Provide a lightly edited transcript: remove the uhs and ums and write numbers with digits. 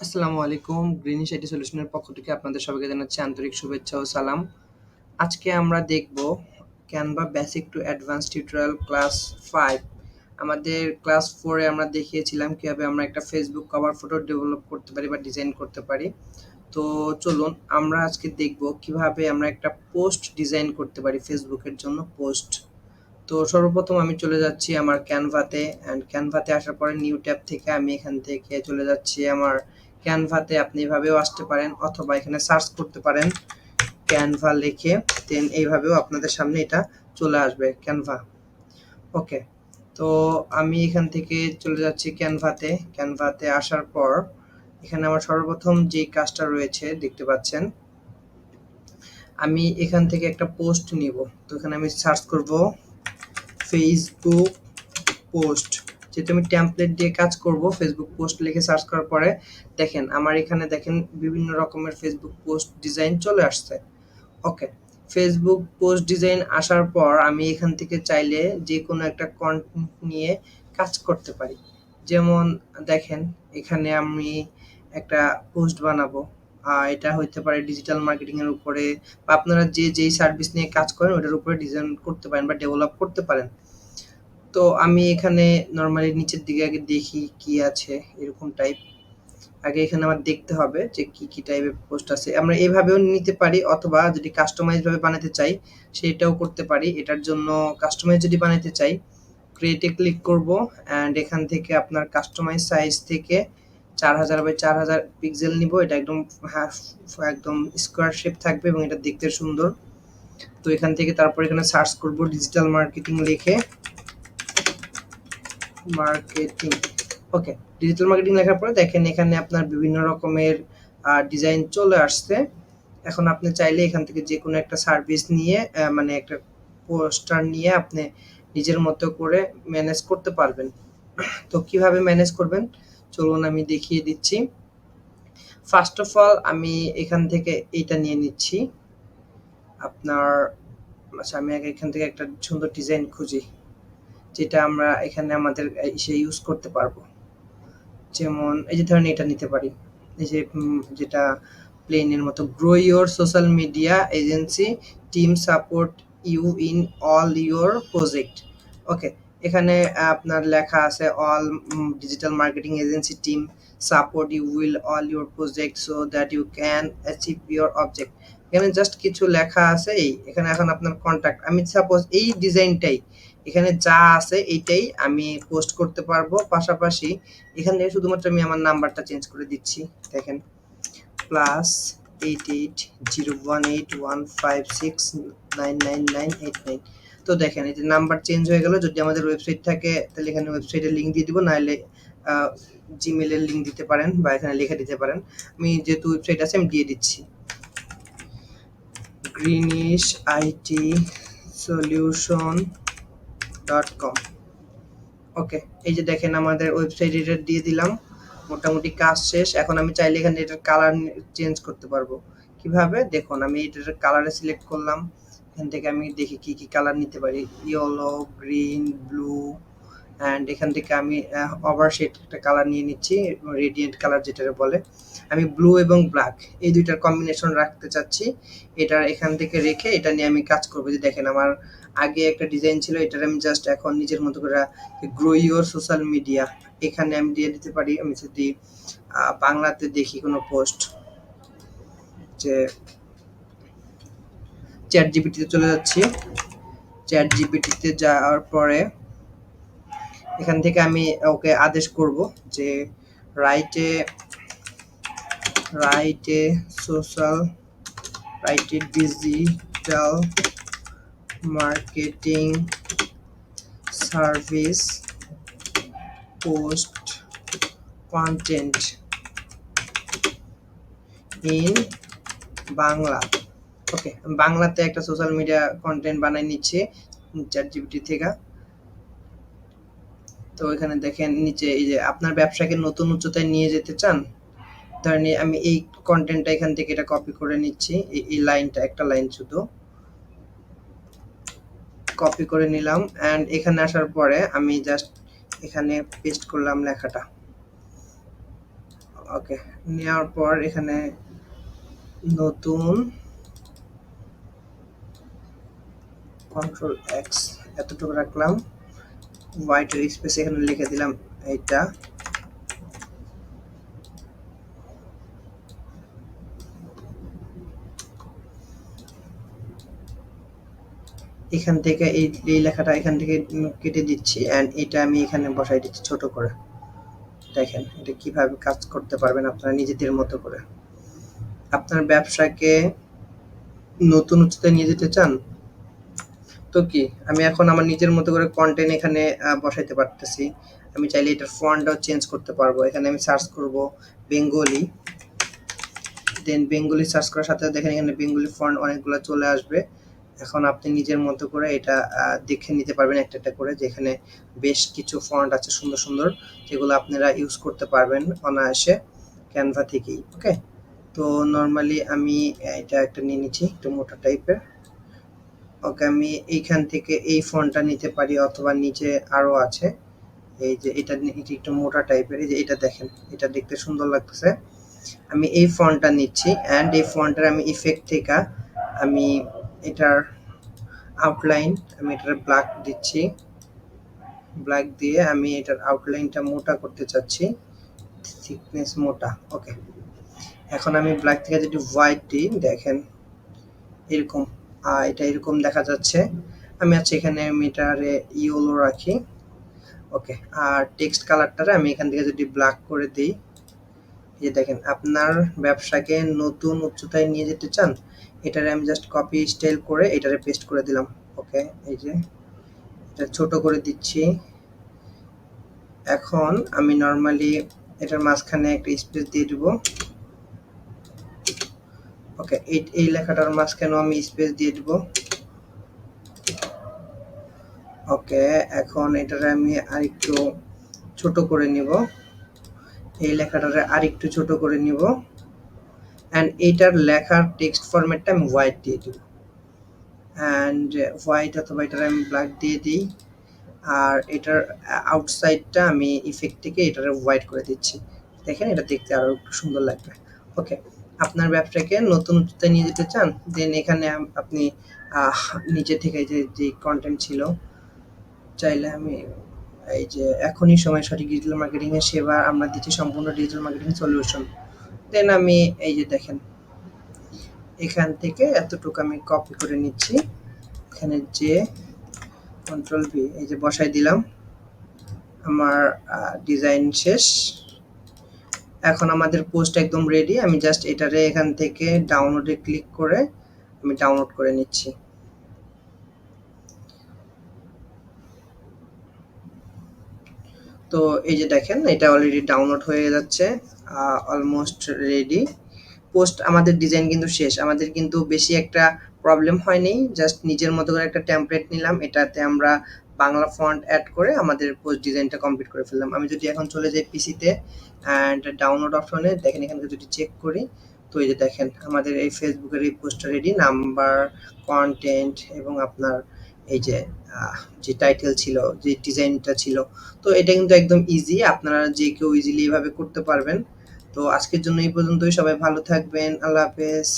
আসসালামু আলাইকুম। Greenish IT সলিউশনের পক্ষ থেকে আপনাদের সবাইকে জানাচ্ছি আন্তরিক শুভেচ্ছা ও সালাম। আজকে আমরা দেখব Canva basic to advance tutorial class 5। আমাদের ক্লাস 4 এ আমরা দেখিয়েছিলাম কিভাবে আমরা একটা ফেসবুক কভার ফটো ডেভেলপ করতে পারি বা ডিজাইন করতে পারি। তো চলুন আমরা আজকে দেখব কিভাবে আমরা একটা পোস্ট ডিজাইন করতে পারি ফেসবুকের জন্য পোস্ট। তো সর্বপ্রথম আমি চলে যাচ্ছি আমার ক্যানভাতে অ্যান্ড ক্যানভাতে আসার পরে নিউ ট্যাব থেকে আমি এখান থেকে চলে যাচ্ছি আমার ক্যানভাতে। আপনি এভাবেও আসতে পারেন অথবা এখানে সার্চ করতে পারেন ক্যানভা লিখে, দেন এইভাবেও আপনাদের সামনে এটা চলে আসবে ক্যানভা। ওকে, তো আমি এখান থেকে চলে যাচ্ছি ক্যানভাতে। ক্যানভাতে আসার পর এখানে আমার সর্বপ্রথম যে কাজটা রয়েছে দেখতে পাচ্ছেন, আমি এখান থেকে একটা পোস্ট নিব। তো এখানে আমি সার্চ করব ফেসবুক পোস্ট। যেহেতু আমি টেমপ্লেট দিয়ে কাজ করব, ফেসবুক পোস্ট লিখে সার্চ করার পরে দেখেন আমার এখানে দেখেন বিভিন্ন রকমের ফেসবুক পোস্ট ডিজাইন চলে আসছে। ওকে, ফেসবুক পোস্ট ডিজাইন আসার পর আমি এখান থেকে চাইলে যে কোনো একটা কন্টেন্ট নিয়ে কাজ করতে পারি। যেমন দেখেন এখানে আমি একটা পোস্ট বানাবো, এটা হইতে পারে ডিজিটাল মার্কেটিং এর উপরে, বা আপনারা যেই সার্ভিস নিয়ে কাজ করেন ওটার উপরে ডিজাইন করতে পারেন বা ডেভেলপ করতে পারেন। তো আমি এখানে নরমালি নিচের দিকে আগে দেখি কি আছে এরকম টাইপ। আগে এখানে আমার দেখতে হবে যে কি টাইপের পোস্ট আছে। আমরা এভাবেও নিতে পারি অথবা যদি কাস্টমাইজ ভাবে বানাতে চাই সেটাও করতে পারি। এটার জন্য কাস্টমাইজ যদি বানাতে চাই ক্রিয়েট এ ক্লিক করব অ্যান্ড এখান থেকে আপনার কাস্টমাইজ সাইজ থেকে 4000 বাই 4000 পিক্সেল নিব। এটা একদম একদম স্কোয়ার শেপ থাকবে এবং এটা দেখতে সুন্দর। তো এখান থেকে তারপর এখানে সার্চ করব ডিজিটাল মার্কেটিং লিখে, মার্কেটিং। ওকে, ডিজিটাল মার্কেটিং লেখার পরে দেখেন এখানে আপনার বিভিন্ন রকমের ডিজাইন চলে আসছে। এখন আপনি চাইলে এখান থেকে যে কোনো একটা সার্ভিস নিয়ে মানে একটা পোস্টার নিয়ে আপনি নিজের মতো করে ম্যানেজ করতে পারবেন। তো কিভাবে ম্যানেজ করবেন চলুন আমি দেখিয়ে দিচ্ছি। ফার্স্ট অফ অল আমি এখান থেকে এইটা নিয়ে নিচ্ছি আপনার। আচ্ছা, আমি আগে এখান থেকে একটা সুন্দর ডিজাইন খুঁজি যেটা আমরা এখানে আমাদের ইসে ইউজ করতে পারবো। যেমন এই যে ধরেন এটা নিতে পারি, এই যে যেটা প্লেনের মতো, grow your social media agency team support you in all your project. Okay, এখানে আপনার লেখা আছে all digital marketing agency team support you will all your project so that you can achieve your object. এখানে just কিছু লেখা আছে, এই এখানে এখন আপনার কন্ট্যাক্ট, আমি সাপোজ এই ডিজাইনটাই এখানে যা আছে এইটাই আমি পোস্ট করতে পারবো। পাশাপাশি এখান থেকে শুধুমাত্র আমি আমার নাম্বারটা চেঞ্জ করে দিচ্ছি। দেখেন +880156999989। তো দেখেন এই যে নাম্বার চেঞ্জ হয়ে গেল। যদি আমাদের ওয়েবসাইট থাকে তাহলে এখানে ওয়েবসাইটের লিঙ্ক দিয়ে দিব, নাহলে জিমেলের লিঙ্ক দিতে পারেন বা এখানে লিখে দিতে পারেন। আমি যেহেতু ওয়েবসাইট আছে আমি দিয়ে দিচ্ছি grenishtsolutionsolution.com। ওকে, এই যে দেখেন আমাদের ওয়েবসাইট এটা দিয়ে দিলাম। মোটামুটি কাজ শেষ। এখন আমি চাইলে এখানে এটার কালার চেঞ্জ করতে পারবো। কিভাবে দেখুন, আমি এটার কালারে সিলেক্ট করলাম। এখান থেকে আমি দেখি কি কালার নিতে পারি, ইয়েলো, গ্রিন, ব্লু, অ্যান্ড এখান থেকে আমি ওভারশেড একটা কালার নিয়ে নিচ্ছি, রেডিয়েন্ট কালার যেটা বলে। আমি ব্লু এবং ব্ল্যাক এই দুইটার কম্বিনেশন রাখতে চাচ্ছি। এটা এখান থেকে রেখে এটা নিয়ে আমি কাজ করবো। যে দেখেন আমার আগে একটা ডিজাইন ছিল, এটার আমি জাস্ট এখন নিজের মতো করে গ্রো ইউর সোশ্যাল মিডিয়া এখানে আমি দিয়ে দিতে পারি। আমি যদি বাংলাতে দেখি কোনো পোস্ট, যে চ্যাট জিপিটিতে চলে যাচ্ছি। চ্যাট জিপিটিতে যাওয়ার পরে এখান থেকে আমি ওকে আদেশ করব যে রাইটে সোশ্যাল রাইটে digital marketing service post content in Bangla. Okay, বাংলাতে একটা সোশ্যাল মিডিয়া কন্টেন্ট বানাই নিচ্ছে চ্যাট জিপিটি থেকে। তো এখানে দেখেন নিচে এই যে আপনার ব্যবসাকে নতুন উচ্চতায় নিয়ে যেতে চান, ধরেন আমি এই কন্টেন্টটা এখান থেকে এটা কপি করে নিচ্ছি। এই লাইনটা একটা লাইন শুধু কপি করে নিলাম অ্যান্ড এখানে আসার পরে আমি জাস্ট এখানে পেস্ট করলাম লেখাটা। ওকে, নেওয়ার পর এখানে নতুন কন্ট্রোল এক্স এতটুকু রাখলাম, হোয়াইটের স্পেস এখানে লিখে দিলাম এইটা। এখান থেকে এই লেখাটা এখান থেকে কেটে দিচ্ছি, অ্যান্ড এটা আমি এখানে বসাই দিচ্ছি ছোট করে। দেখেন এটা কিভাবে কাজ করতে পারবেন আপনারা নিজেদের মতো করে। আপনার ব্যবসাকে নতুন উচ্চতায় নিয়ে যেতে চান তো কি, আমি এখন আমার নিজের মতো করে কন্টেন্ট এখানে বসাইতে পারতেছি। আমি চাইলে এটার ফন্টটাও চেঞ্জ করতে পারবো। এখানে আমি সার্চ করব বেঙ্গলি, দেন বেঙ্গলি সার্চ করার সাথে দেখেন এখানে বেঙ্গলি ফন্ট অনেকগুলো চলে আসবে। এখন আপনি নিজের মতো করে এটা দেখে নিতে পারবেন একটা একটা করে, যেখানে বেশ কিছু ফন্ট আছে সুন্দর সুন্দর, যেগুলো আপনারা ইউজ করতে পারবেন অনায়াসে ক্যানভা থেকেই। ওকে, তো নর্মালি আমি এটা একটা নিয়ে নিচ্ছি একটু মোটা টাইপের। ওকে, আমি এইখান থেকে এই ফন্টটা নিতে পারি, অথবা নিচে আরো আছে এই যে এটা একটু মোটা টাইপের, এই যে এটা দেখেন এটা দেখতে সুন্দর লাগতেছে। আমি এই ফন্টটা নিচ্ছি, অ্যান্ড এই ফন্টের আমি ইফেক্ট থেকে আমি এটার আউটলাইন আমি এটার ব্ল্যাক দিচ্ছি। ব্ল্যাক দিয়ে আমি এটার আউটলাইনটা মোটা করতে চাচ্ছি, থিকনেস মোটা। ওকে, এখন আমি ব্ল্যাক থেকে যদি হোয়াইট দিই দেখেন এরকম এটা এরকম দেখা যাচ্ছে। আমি আচ্ছা এখানে আমি এটারে ইয়েলো রাখি। ওকে, আর টেক্সট কালারটারে আমি এখান থেকে যদি ব্ল্যাক করে দিই, এই যে দেখেন আপনার ব্যবসাকে নতুন উচ্চতায় নিয়ে যেতে চান, এটারে আমি জাস্ট কপি স্টাইল করে এটারে পেস্ট করে দিলাম। ওকে, এই যে এটা ছোট করে দিচ্ছি। এখন আমি নর্মালি এটার মাঝখানে একটা স্পেস দিয়ে দিব। ওকে, এই লেখাটার মাঝখানেও আমি স্পেস দিয়ে দিব। ওকে, এখন এটারে আমি আরেকটু ছোট করে নিব, এই লেখাটারে আরেকটু ছোট করে নিব, অ্যান্ড এইটার লেখার টেক্সট ফরম্যাটটা আমি হোয়াইট দিয়ে দিব, অ্যান্ড হোয়াইট অথবা এটার আমি ব্ল্যাক দিয়ে দিই। আর এটার আউটসাইডটা আমি ইফেক্ট থেকে এটারে হোয়াইট করে দিচ্ছি। দেখেন এটা দেখতে আরো একটু সুন্দর লাগবে। ওকে, আপনার ব্যবসাকে নতুন উচ্চতায় নিয়ে যেতে চান, দেন এখানে আপনি নিচে থেকে যে কন্টেন্ট ছিল, চাইলে আমি এই যে এখনই সময় সঠিক ডিজিটাল মার্কেটিং এর সেবা আমরা দিচ্ছি, সম্পূর্ণ ডিজিটাল মার্কেটিং সলিউশন। দেন আমি এই যে দেখেন এখান থেকে এতটুকু আমি কপি করে নিচ্ছি, এখানে যে কন্ট্রোল ভি এই যে বসাই দিলাম। আমার ডিজাইন শেষ। এখন আমাদের পোস্ট একদম রেডি। আমি জাস্ট এটারে এখান থেকে ডাউনলোডে ক্লিক করে আমি ডাউনলোড করে নিচ্ছি। তো এই যে দেখেন এটা অলরেডি ডাউনলোড হয়ে যাচ্ছে, অলমোস্ট রেডি। পোস্ট আমাদের ডিজাইন কিন্তু শেষ, আমাদের কিন্তু বেশি একটা প্রবলেম হয়নি। জাস্ট নিজের মতো করে একটা টেমপ্লেট নিলাম, এটাতে আমরা বাংলা ফন্ট অ্যাড করে আমাদের পোস্ট ডিজাইনটা কমপ্লিট করে ফেললাম। আমি যদি এখন চলে যাই পিসিতে অ্যান্ড ডাউনলোড অপশনে দেখেন, এখানে যদি চেক করি তো এই যে দেখেন আমাদের এই ফেসবুকের এই পোস্টটা রেডি, নাম্বার, কন্টেন্ট এবং আপনার এই যে যে টাইটেল ছিল, যে ডিজাইনটা ছিল। তো এটা কিন্তু একদম ইজি, আপনারা যে কেউ ইজিলি এভাবে করতে পারবেন। তো আজকের জন্য এই পর্যন্তই, সবাই ভালো থাকবেন, আল্লাহ হাফেজ।